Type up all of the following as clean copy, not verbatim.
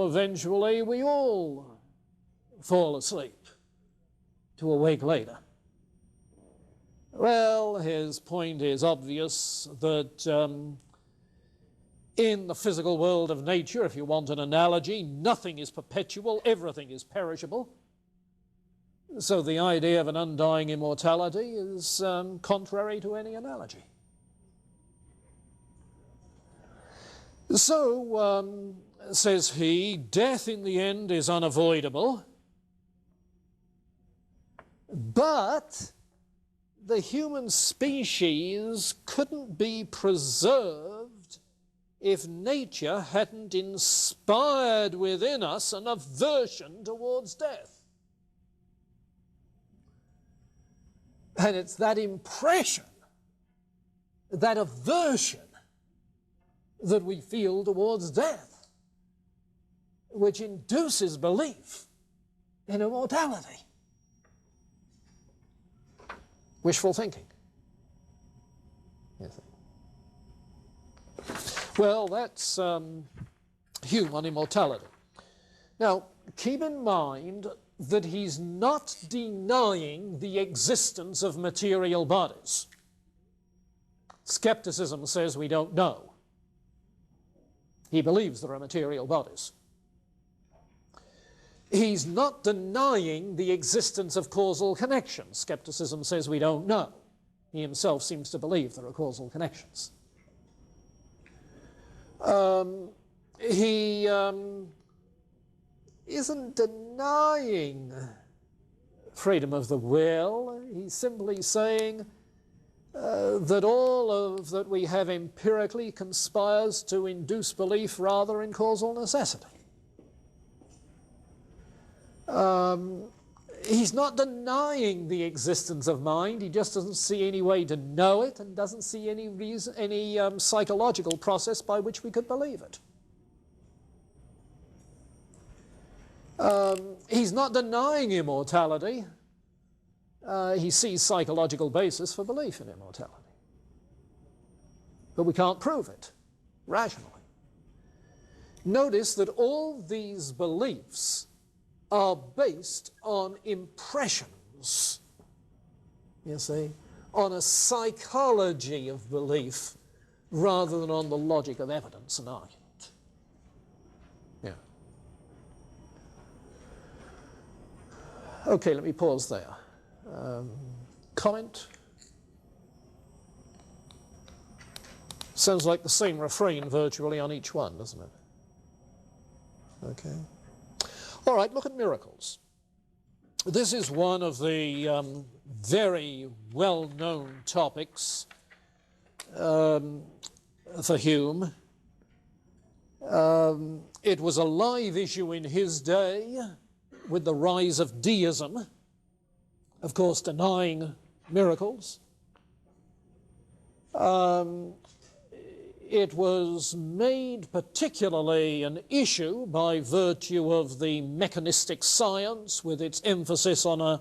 eventually we all fall asleep to awake later. Well, his point is obvious that in the physical world of nature, if you want an analogy, nothing is perpetual, everything is perishable. So the idea of an undying immortality is contrary to any analogy. So, says he, death in the end is unavoidable, but the human species couldn't be preserved if nature hadn't inspired within us an aversion towards death. And it's that impression, that aversion that we feel towards death, which induces belief in immortality. Wishful thinking. Well, that's Hume on immortality. Now, keep in mind that he's not denying the existence of material bodies. Skepticism says we don't know. He believes there are material bodies. He's not denying the existence of causal connections. Skepticism says we don't know. He himself seems to believe there are causal connections. He isn't denying freedom of the will. He's simply saying that all of that we have empirically conspires to induce belief rather in causal necessity. He's not denying the existence of mind. He just doesn't see any way to know it and doesn't see any reason, any psychological process by which we could believe it. He's not denying immortality. He sees psychological basis for belief in immortality. But we can't prove it rationally. Notice that all these beliefs are based on impressions, you see, on a psychology of belief rather than on the logic of evidence and argument. Yeah. Okay, let me pause there. Comment? Sounds like the same refrain virtually on each one, doesn't it? Okay. All right, look at miracles. This is one of the very well-known topics for Hume. It was a live issue in his day with the rise of deism, of course denying miracles. It was made particularly an issue by virtue of the mechanistic science with its emphasis on a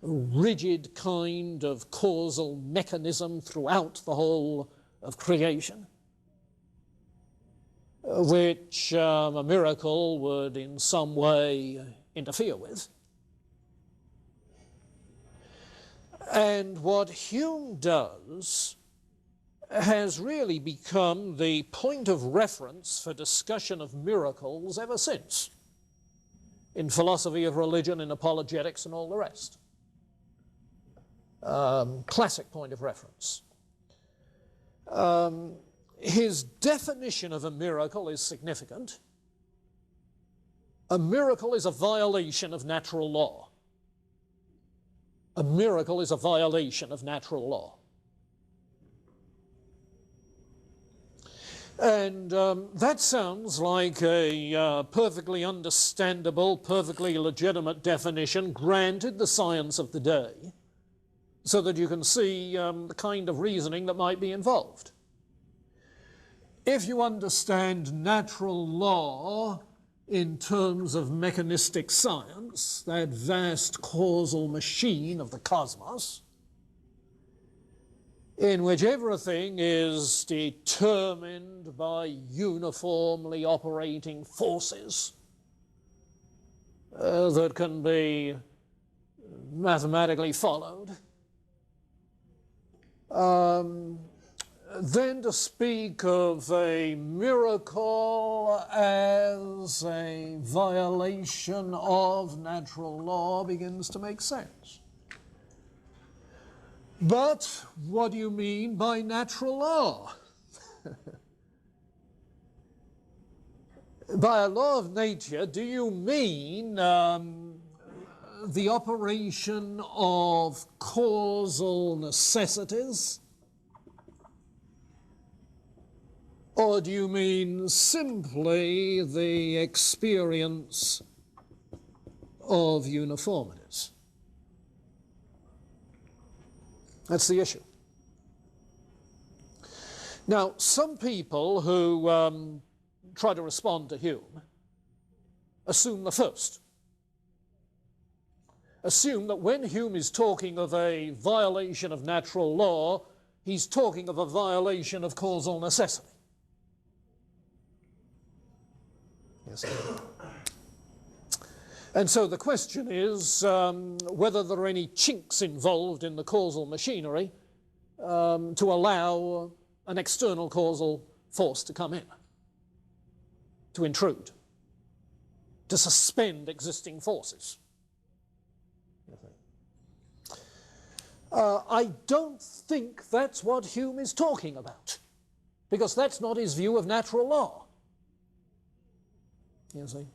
rigid kind of causal mechanism throughout the whole of creation, which a miracle would in some way interfere with. And what Hume does has really become the point of reference for discussion of miracles ever since, in philosophy of religion, in apologetics, and all the rest. Classic point of reference. His definition of a miracle is significant. A miracle is a violation of natural law. A miracle is a violation of natural law. And that sounds like a perfectly understandable, perfectly legitimate definition, granted the science of the day, so that you can see the kind of reasoning that might be involved. If you understand natural law in terms of mechanistic science, that vast causal machine of the cosmos, in which everything is determined by uniformly operating forces, that can be mathematically followed. Then to speak of a miracle as a violation of natural law begins to make sense. But what do you mean by natural law? By a law of nature, do you mean the operation of causal necessities? Or do you mean simply the experience of uniformities? That's the issue. Now, some people who try to respond to Hume assume the first. Assume that when Hume is talking of a violation of natural law, he's talking of a violation of causal necessity. Yes. And so the question is whether there are any chinks involved in the causal machinery to allow an external causal force to come in, to intrude, to suspend existing forces. I don't think that's what Hume is talking about, because that's not his view of natural law. You see?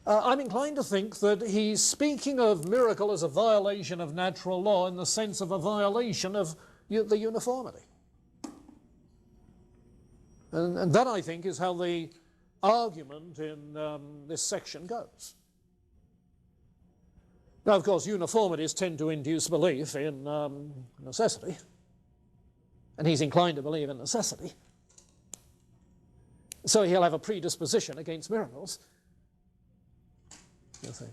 I'm inclined to think that he's speaking of miracle as a violation of natural law in the sense of a violation of the uniformity. And that, I think, is how the argument in this section goes. Now, of course, uniformities tend to induce belief in necessity, and he's inclined to believe in necessity. So he'll have a predisposition against miracles, you see.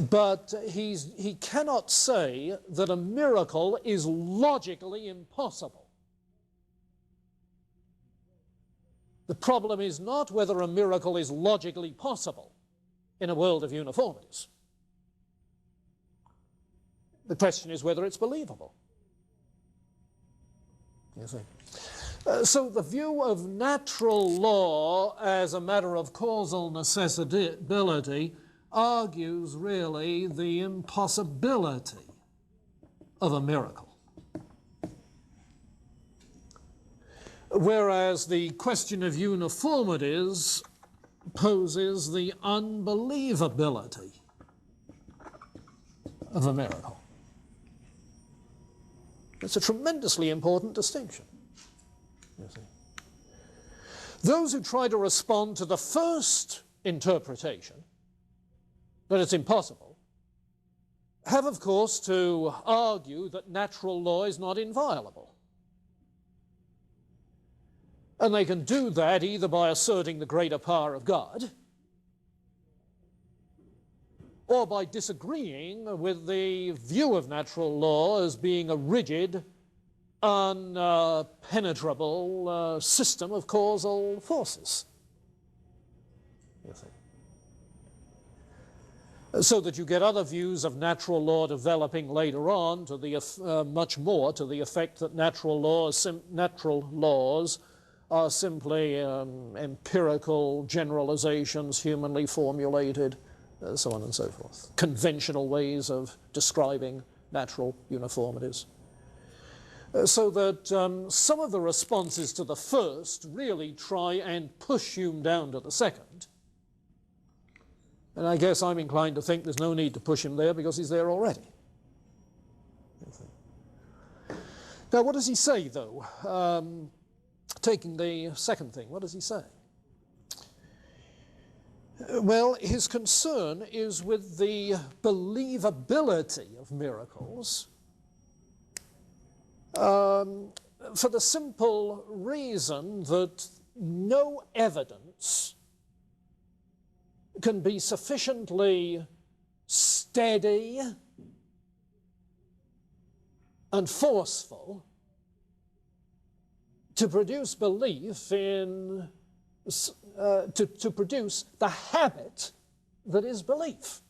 But he cannot say that a miracle is logically impossible. The problem is not whether a miracle is logically possible in a world of uniformities. The question is whether it's believable. You see. So the view of natural law as a matter of causal necessitability argues really the impossibility of a miracle. Whereas the question of uniformities poses the unbelievability of a miracle. It's a tremendously important distinction. You see. Those who try to respond to the first interpretation, that it's impossible, have, of course, to argue that natural law is not inviolable. And they can do that either by asserting the greater power of God, or by disagreeing with the view of natural law as being a rigid, unpenetrable system of causal forces. You see. So that you get other views of natural law developing later on to the much more to the effect that natural laws are simply empirical generalizations, humanly formulated, so on and so forth. Conventional ways of describing natural uniformities. So that some of the responses to the first really try and push Hume down to the second. And I guess I'm inclined to think there's no need to push him there because he's there already. Now, what does he say, though? Taking the second thing, what does he say? Well, his concern is with the believability of miracles, for the simple reason that no evidence can be sufficiently steady and forceful to produce belief in, to produce the habit that is belief.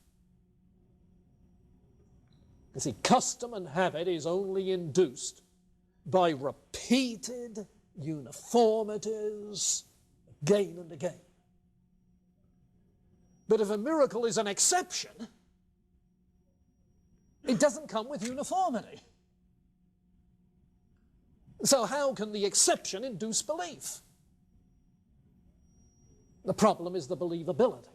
You see, custom and habit is only induced by repeated uniformities again and again. But if a miracle is an exception, it doesn't come with uniformity. So how can the exception induce belief? The problem is the believability.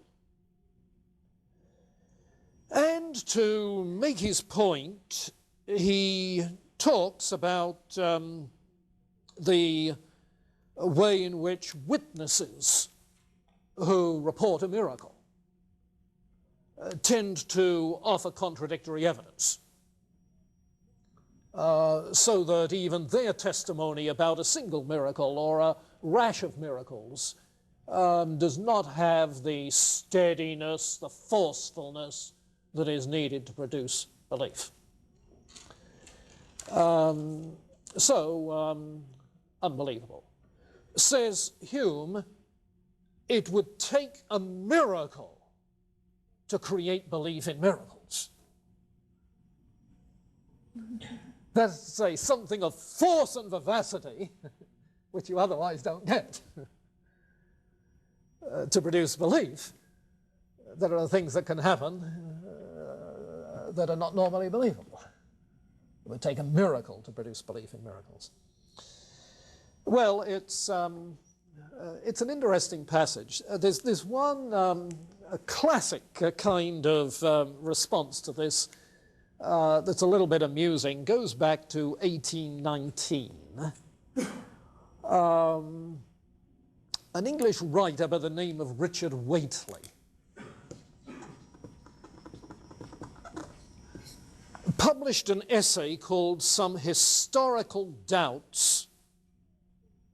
And to make his point, he talks about the way in which witnesses who report a miracle tend to offer contradictory evidence, so that even their testimony about a single miracle or a rash of miracles does not have the steadiness, the forcefulness that is needed to produce belief. Unbelievable. Says Hume, it would take a miracle to create belief in miracles. That's to say, something of force and vivacity, which you otherwise don't get, to produce belief. There are things that can happen that are not normally believable. It would take a miracle to produce belief in miracles. Well, it's an interesting passage. There's one a classic kind of response to this that's a little bit amusing, goes back to 1819. An English writer by the name of Richard Whately published an essay called Some Historical Doubts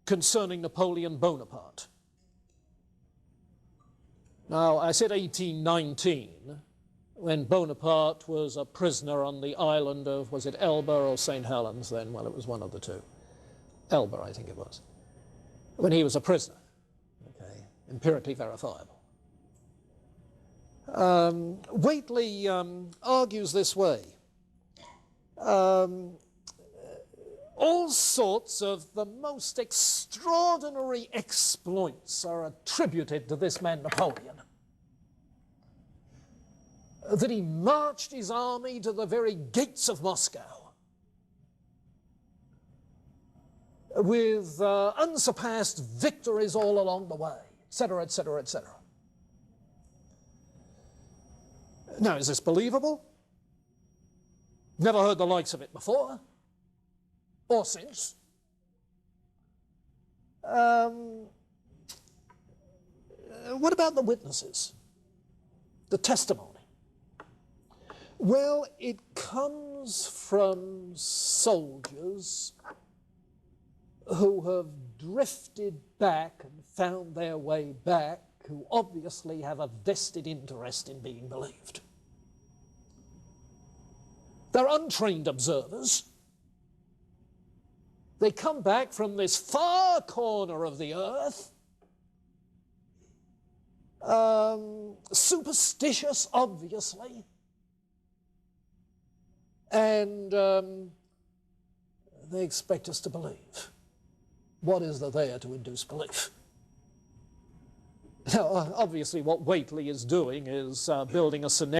Concerning Napoleon Bonaparte. Now, I said 1819, when Bonaparte was a prisoner on the island of, was it Elba or St. Helens then? Well, it was one of the two. Elba, I think it was. When he was a prisoner, okay, empirically verifiable. Whately argues this way. All sorts of the most extraordinary exploits are attributed to this man Napoleon. That he marched his army to the very gates of Moscow with unsurpassed victories all along the way, etc., etc., etc. Now, is this believable? Never heard the likes of it before or since. What about the witnesses? The testimony? Well, it comes from soldiers who have drifted back and found their way back, who obviously have a vested interest in being believed. They're untrained observers. They come back from this far corner of the earth, superstitious, obviously, and they expect us to believe. What is there to induce belief? Now, obviously, what Whately is doing is building a scenario